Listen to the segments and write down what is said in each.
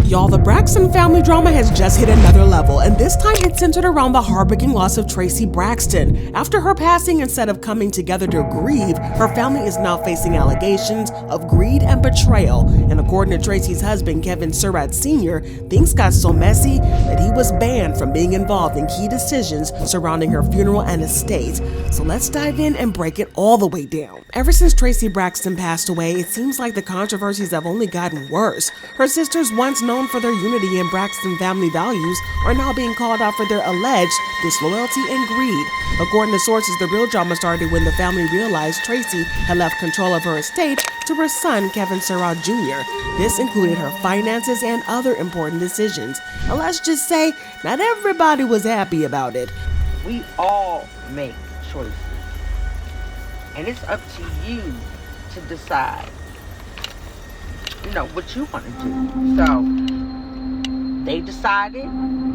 Y'all, the Braxton family drama has just hit another level, and this time it's centered around the heartbreaking loss of Traci Braxton. After her passing, instead of coming together to grieve, her family is now facing allegations of greed and betrayal. And according to Traci's husband, Kevin Surratt Sr., things got so messy that he was banned from being involved in key decisions surrounding her funeral and estate. So let's dive in and break it all the way down. Ever since Traci Braxton passed away, it seems like the controversies have only gotten worse. Her sisters, once known for their unity and Braxton family values, are now being called out for their alleged disloyalty and greed. According to sources, the real drama started when the family realized Traci had left control of her estate to her son, Kevin Surratt Jr. This included her finances and other important decisions. And let's just say, not everybody was happy about it. We all make choices, and it's up to you to decide, what you want to do. So they decided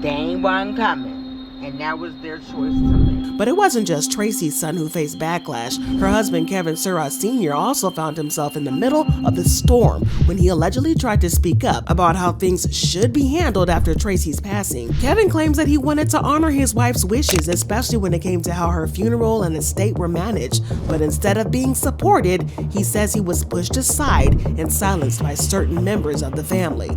they ain't one coming, and that was their choice to make. But it wasn't just Traci's son who faced backlash. Her husband, Kevin Surratt Sr., also found himself in the middle of the storm when he allegedly tried to speak up about how things should be handled after Traci's passing. Kevin claims that he wanted to honor his wife's wishes, especially when it came to how her funeral and estate were managed. But instead of being supported, he says he was pushed aside and silenced by certain members of the family.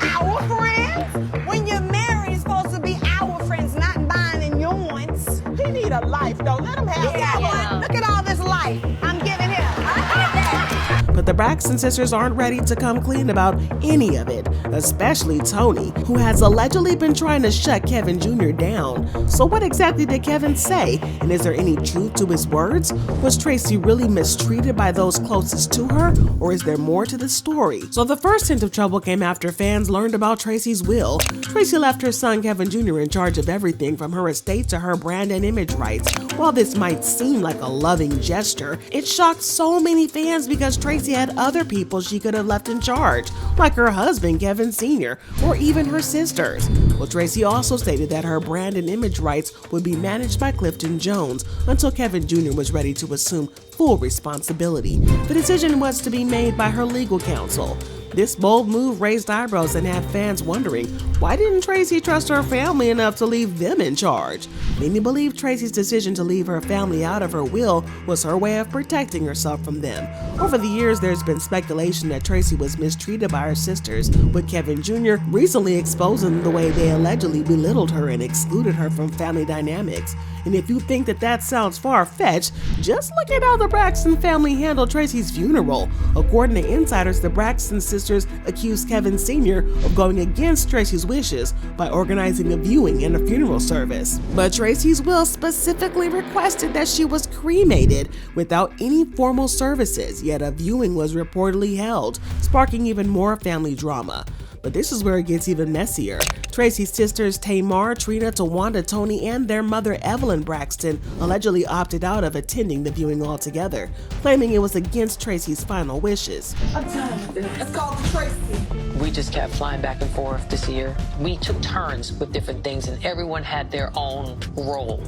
Our friends? When you're married, it's supposed to be our friends, not mine and yours. He need a life, though. Let him have that one. Look at all this life I'm giving him. But the Braxton sisters aren't ready to come clean about any of it, especially Tony, who has allegedly been trying to shut Kevin Jr. down. So what exactly did Kevin say? And is there any truth to his words? Was Traci really mistreated by those closest to her? Or is there more to the story? So the first hint of trouble came after fans learned about Traci's will. Traci left her son Kevin Jr. in charge of everything from her estate to her brand and image rights. While this might seem like a loving gesture, it shocked so many fans because Traci had other people she could have left in charge, like her husband Kevin Sr. or even her sisters. Well, Traci also stated that her brand and image rights would be managed by Clifton Jones until Kevin Jr. was ready to assume full responsibility. The decision was to be made by her legal counsel. This bold move raised eyebrows and had fans wondering, why didn't Traci trust her family enough to leave them in charge? Many believe Traci's decision to leave her family out of her will was her way of protecting herself from them. Over the years, there's been speculation that Traci was mistreated by her sisters, with Kevin Jr. recently exposing the way they allegedly belittled her and excluded her from family dynamics. And if you think that sounds far-fetched, just look at how the Braxton family handled Traci's funeral. According to insiders, the Braxton sisters accused Kevin Sr. of going against Traci's wishes by organizing a viewing and a funeral service. But Traci's will specifically requested that she was cremated without any formal services, yet a viewing was reportedly held, sparking even more family drama. But this is where it gets even messier. Traci's sisters Tamar, Trina, Tawanda, Tony, and their mother Evelyn Braxton allegedly opted out of attending the viewing altogether, claiming it was against Traci's final wishes. I'm tired of this. Let's call Traci. We just kept flying back and forth this year. We took turns with different things, and everyone had their own role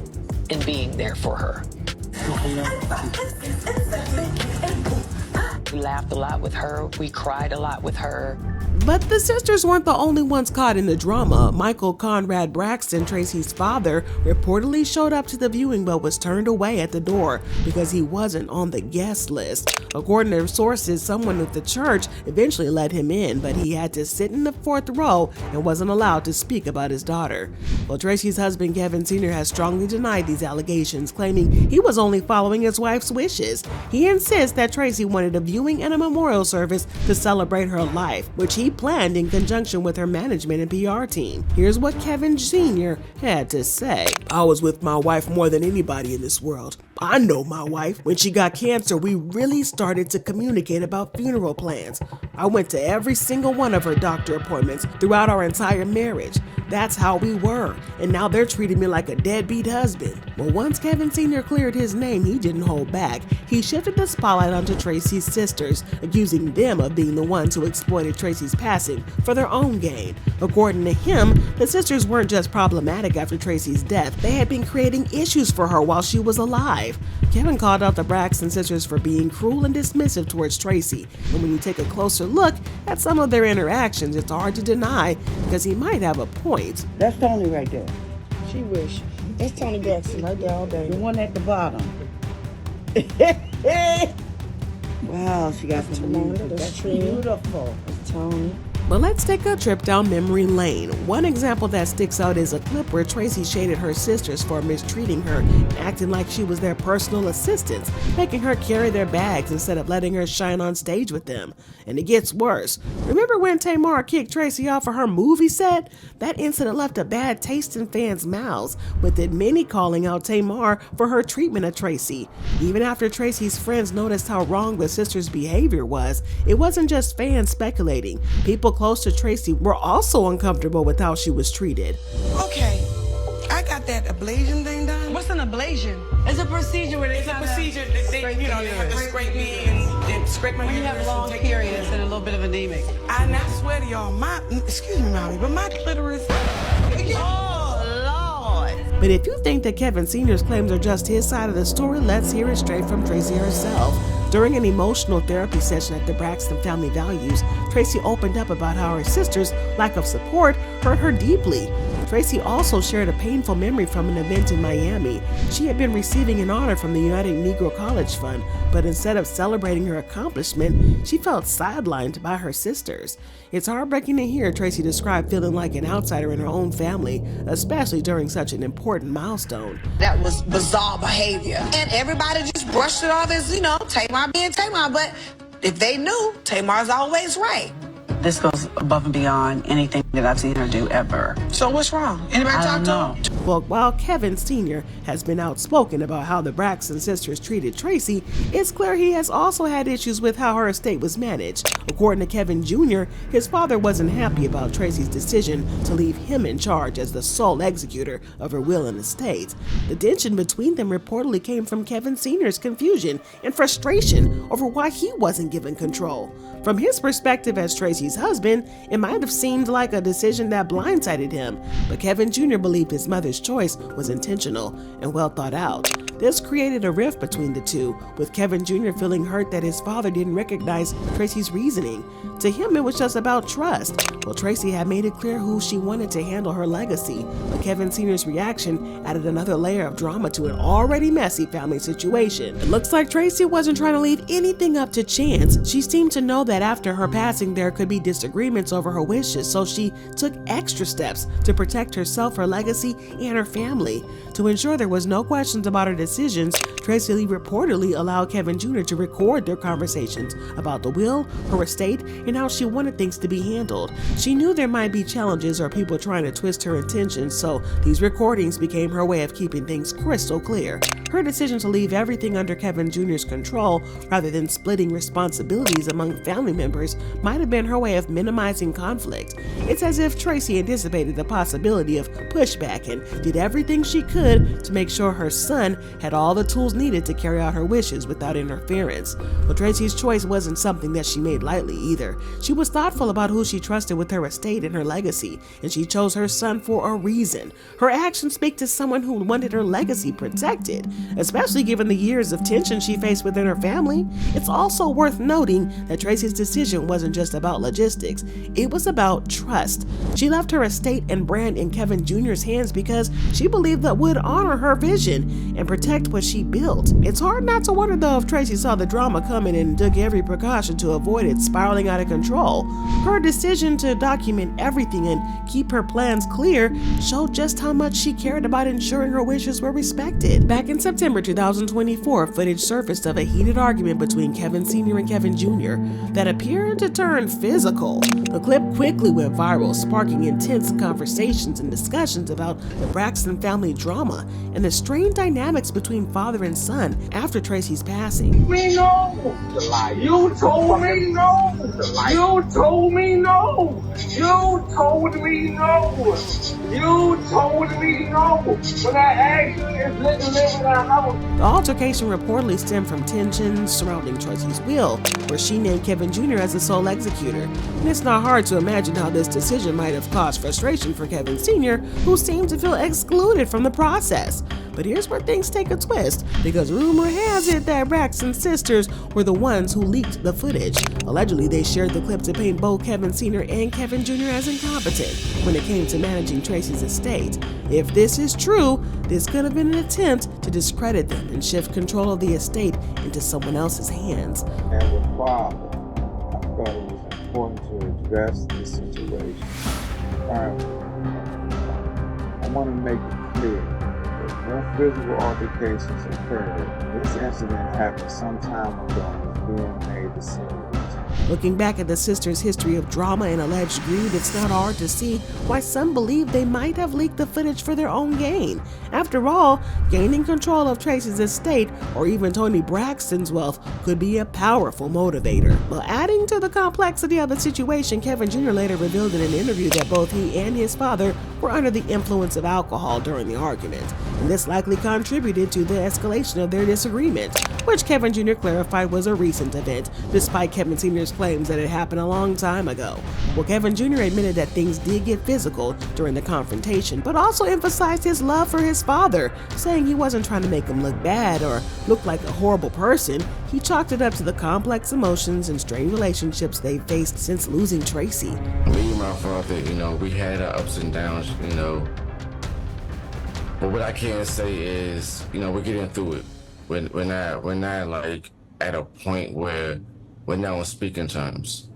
in being there for her. We laughed a lot with her. We cried a lot with her. But the sisters weren't the only ones caught in the drama. Michael Conrad Braxton, Traci's father, reportedly showed up to the viewing but was turned away at the door because he wasn't on the guest list. According to sources, someone at the church eventually let him in, but he had to sit in the fourth row and wasn't allowed to speak about his daughter. Well, Traci's husband, Kevin Sr., has strongly denied these allegations, claiming he was only following his wife's wishes. He insists that Traci wanted a viewing and a memorial service to celebrate her life, which he planned in conjunction with her management and PR team. Here's what Kevin Sr. had to say. I was with my wife more than anybody in this world. I know my wife. When she got cancer, we really started to communicate about funeral plans. I went to every single one of her doctor appointments throughout our entire marriage. That's how we were, and now they're treating me like a deadbeat husband. Well, once Kevin Sr. cleared his name, he didn't hold back. He shifted the spotlight onto Traci's sisters, accusing them of being the ones who exploited Traci's passing for their own gain. According to him, the sisters weren't just problematic after Traci's death, they had been creating issues for her while she was alive. life. Kevin called out the Braxton sisters for being cruel and dismissive towards Traci, and when you take a closer look at some of their interactions, it's hard to deny because he might have a point. That's Tony right there. She wish. That's Tony Braxton right there all day. The one at the bottom. Wow, she got some music. That's beautiful. That's Tony. But let's take a trip down memory lane. One example that sticks out is a clip where Traci shaded her sisters for mistreating her, acting like she was their personal assistant, making her carry their bags instead of letting her shine on stage with them. And it gets worse. Remember when Tamar kicked Traci off of her movie set? That incident left a bad taste in fans' mouths, with it many calling out Tamar for her treatment of Traci. Even after Traci's friends noticed how wrong the sisters' behavior was, it wasn't just fans speculating. People close to Traci were also uncomfortable with how she was treated. Okay, I got that ablation thing done. What's an ablation? It's a procedure where they have to scrape me and scrape my When you have uterus long and take periods and a little bit of anemic. And I swear to y'all, excuse me, mommy, but my clitoris. Oh, Lord. But if you think that Kevin Sr.'s claims are just his side of the story, let's hear it straight from Traci herself. During an emotional therapy session at the Braxton Family Values, Traci opened up about how her sister's lack of support hurt her deeply. Traci also shared a painful memory from an event in Miami. She had been receiving an honor from the United Negro College Fund, but instead of celebrating her accomplishment, she felt sidelined by her sisters. It's heartbreaking to hear Traci describe feeling like an outsider in her own family, especially during such an important milestone. That was bizarre behavior. And everybody just brushed it off as, Tamar being Tamar. But if they knew, Tamar's always right. This goes above and beyond anything that I've seen her do ever. So what's wrong? Anybody I talk don't to know. her? Well, while Kevin Sr. has been outspoken about how the Braxton sisters treated Traci, it's clear he has also had issues with how her estate was managed. According to Kevin Jr., his father wasn't happy about Traci's decision to leave him in charge as the sole executor of her will and estate. The tension between them reportedly came from Kevin Sr.'s confusion and frustration over why he wasn't given control. From his perspective as Traci's husband, it might have seemed like a decision that blindsided him, but Kevin Jr. believed his mother's choice was intentional and well thought out. This created a rift between the two, with Kevin Jr. feeling hurt that his father didn't recognize Traci's reasoning. To him, it was just about trust. Well, Traci had made it clear who she wanted to handle her legacy, but Kevin Sr.'s reaction added another layer of drama to an already messy family situation. It looks like Traci wasn't trying to leave anything up to chance. She seemed to know that after her passing there could be disagreements over her wishes, so she took extra steps to protect herself, her legacy, and her family. To ensure there was no questions about her decisions, Traci Lee reportedly allowed Kevin Jr. to record their conversations about the will, her estate, and how she wanted things to be handled. She knew there might be challenges or people trying to twist her intentions, so these recordings became her way of keeping things crystal clear. Her decision to leave everything under Kevin Jr.'s control rather than splitting responsibilities among family members might have been her way of minimizing conflict. It's as if Traci anticipated the possibility of pushback and did everything she could to make sure her son had all the tools needed to carry out her wishes without interference. But Traci's choice wasn't something that she made lightly either. She was thoughtful about who she trusted with her estate and her legacy, and she chose her son for a reason. Her actions speak to someone who wanted her legacy protected, especially given the years of tension she faced within her family. It's also worth noting that Traci's decision wasn't just about logistics, it was about trust. She left her estate and brand in Kevin Jr.'s hands because she believed that would honor her vision and protect what she built. It's hard not to wonder though if Traci saw the drama coming and took every precaution to avoid it spiraling out of control. Her decision to document everything and keep her plans clear showed just how much she cared about ensuring her wishes were respected. Back in September 2024, footage surfaced of a heated argument between Kevin Sr. and Kevin Jr. that appeared to turn physical. The clip quickly went viral, sparking intense conversations and discussions about the Braxton family drama and the strained dynamics between father and son after Traci's passing. Me no. You told me no. You told me no. You told totally know. You totally know. When I asked you if let them live in our house. The altercation reportedly stemmed from tensions surrounding Traci's will, where she named Kevin Jr. as the sole executor. And it's not hard to imagine how this decision might have caused frustration for Kevin Sr., who seemed to feel excluded from the process. But here's where things take a twist, because rumor has it that Braxton's sisters were the ones who leaked the footage. Allegedly, they shared the clip to paint both Kevin Sr. and Kevin Jr. as incompetent when it came to managing Traci's estate. If this is true, this could have been an attempt to discredit them and shift control of the estate into someone else's hands. As a father, I thought it was important to address this situation. I want to make it clear. No physical altercations occurred. This incident happened some time ago and was being made to seem. Looking back at the sisters' history of drama and alleged greed, it's not hard to see why some believe they might have leaked the footage for their own gain. After all, gaining control of Traci's estate or even Toni Braxton's wealth could be a powerful motivator. Well, adding to the complexity of the situation, Kevin Jr. later revealed in an interview that both he and his father were under the influence of alcohol during the argument, and this likely contributed to the escalation of their disagreement, which Kevin Jr. clarified was a recent event, despite Kevin Sr.'s claims that it happened a long time ago. Well, Kevin Jr. admitted that things did get physical during the confrontation, but also emphasized his love for his father, saying he wasn't trying to make him look bad or look like a horrible person. He chalked it up to the complex emotions and strained relationships they've faced since losing Traci. Me and my father, we had our ups and downs, but what I can say is, we're getting through it. We're not like at a point where we're not on speaking terms.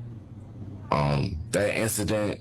That incident,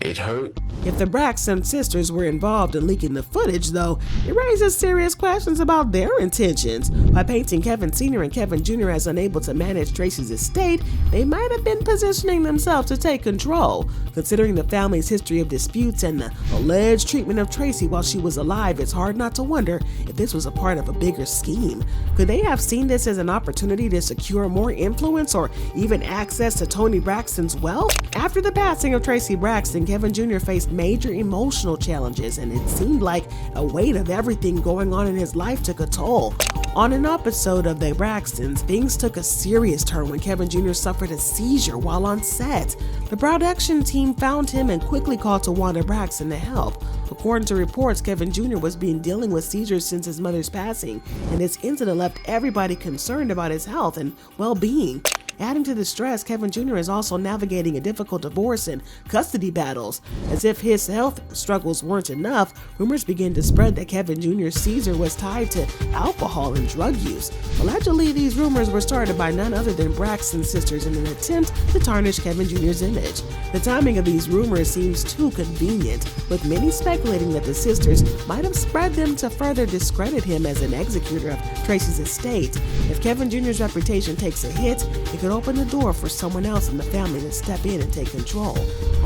it hurt. If the Braxton sisters were involved in leaking the footage, though, it raises serious questions about their intentions. By painting Kevin Sr. and Kevin Jr. as unable to manage Traci's estate, they might have been positioning themselves to take control. Considering the family's history of disputes and the alleged treatment of Traci while she was alive, it's hard not to wonder if this was a part of a bigger scheme. Could they have seen this as an opportunity to secure more influence or even access to Toni Braxton's wealth? After the passing of Traci Braxton, Kevin Jr. faced major emotional challenges, and it seemed like a weight of everything going on in his life took a toll. On an episode of The Braxtons, things took a serious turn when Kevin Jr. suffered a seizure while on set. The production team found him and quickly called Towanda Braxton to help. According to reports, Kevin Jr. was dealing with seizures since his mother's passing, and this incident left everybody concerned about his health and well-being. Adding to the stress, Kevin Jr. is also navigating a difficult divorce and custody battles. As if his health struggles weren't enough, rumors began to spread that Kevin Jr.'s seizure was tied to alcohol and drug use. Allegedly, these rumors were started by none other than Braxton's sisters in an attempt to tarnish Kevin Jr.'s image. The timing of these rumors seems too convenient, with many speculating that the sisters might have spread them to further discredit him as an executor of Traci's estate. If Kevin Jr.'s reputation takes a hit, it could open the door for someone else in the family to step in and take control.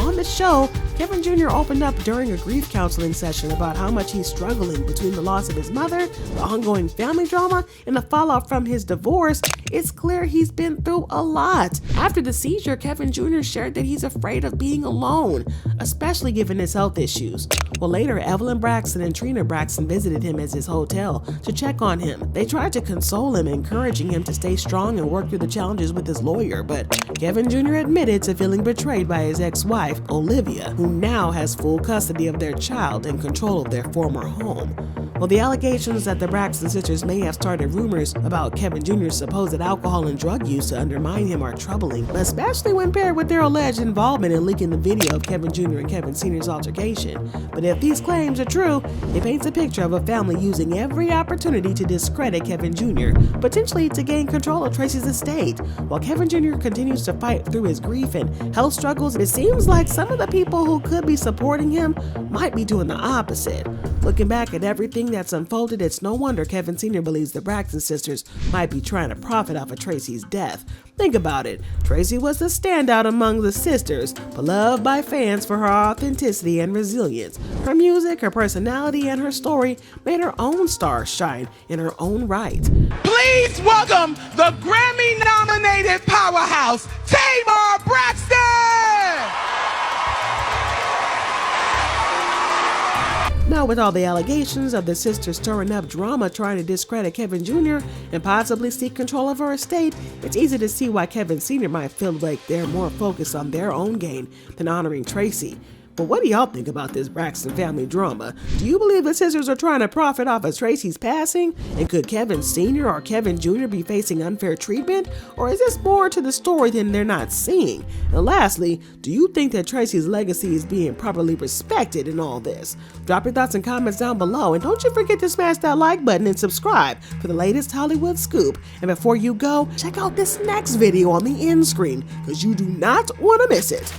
On the show, Kevin Jr. opened up during a grief counseling session about how much he's struggling between the loss of his mother, the ongoing family drama, and the fallout from his divorce. It's clear he's been through a lot. After the seizure, Kevin Jr. shared that he's afraid of being alone, especially given his health issues. Well, later, Evelyn Braxton and Trina Braxton visited him at his hotel to check on him. They tried to console him, encouraging him to stay strong and work through the challenges with his lawyer, but Kevin Jr. admitted to feeling betrayed by his ex-wife, Olivia, who now has full custody of their child and control of their former home. Well, the allegations that the Braxton sisters may have started rumors about Kevin Jr.'s supposed alcohol and drug use to undermine him are troubling, especially when paired with their alleged involvement in leaking the video of Kevin Jr. and Kevin Sr.'s altercation. But if these claims are true, it paints a picture of a family using every opportunity to discredit Kevin Jr., potentially to gain control of Traci's estate. While Kevin Jr. continues to fight through his grief and health struggles, it seems like some of the people who could be supporting him might be doing the opposite. Looking back at everything that's unfolded, it's no wonder Kevin Sr. believes the Braxton sisters might be trying to profit off of Traci's death. Think about it. Traci was the standout among the sisters, beloved by fans for her authenticity and resilience. Her music, her personality, and her story made her own star shine in her own right. Please welcome the Grammy-nominated powerhouse, Tamar Braxton! know, with all the allegations of the sister stirring up drama trying to discredit Kevin Jr. and possibly seek control of her estate, it's easy to see why Kevin Sr. might feel like they're more focused on their own gain than honoring Traci. But what do y'all think about this Braxton family drama? Do you believe the sisters are trying to profit off of Traci's passing? And could Kevin Sr. or Kevin Jr. be facing unfair treatment? Or is this more to the story than they're not seeing? And lastly, do you think that Traci's legacy is being properly respected in all this? Drop your thoughts and comments down below, and don't you forget to smash that like button and subscribe for the latest Hollywood scoop. And before you go, check out this next video on the end screen, because you do not want to miss it.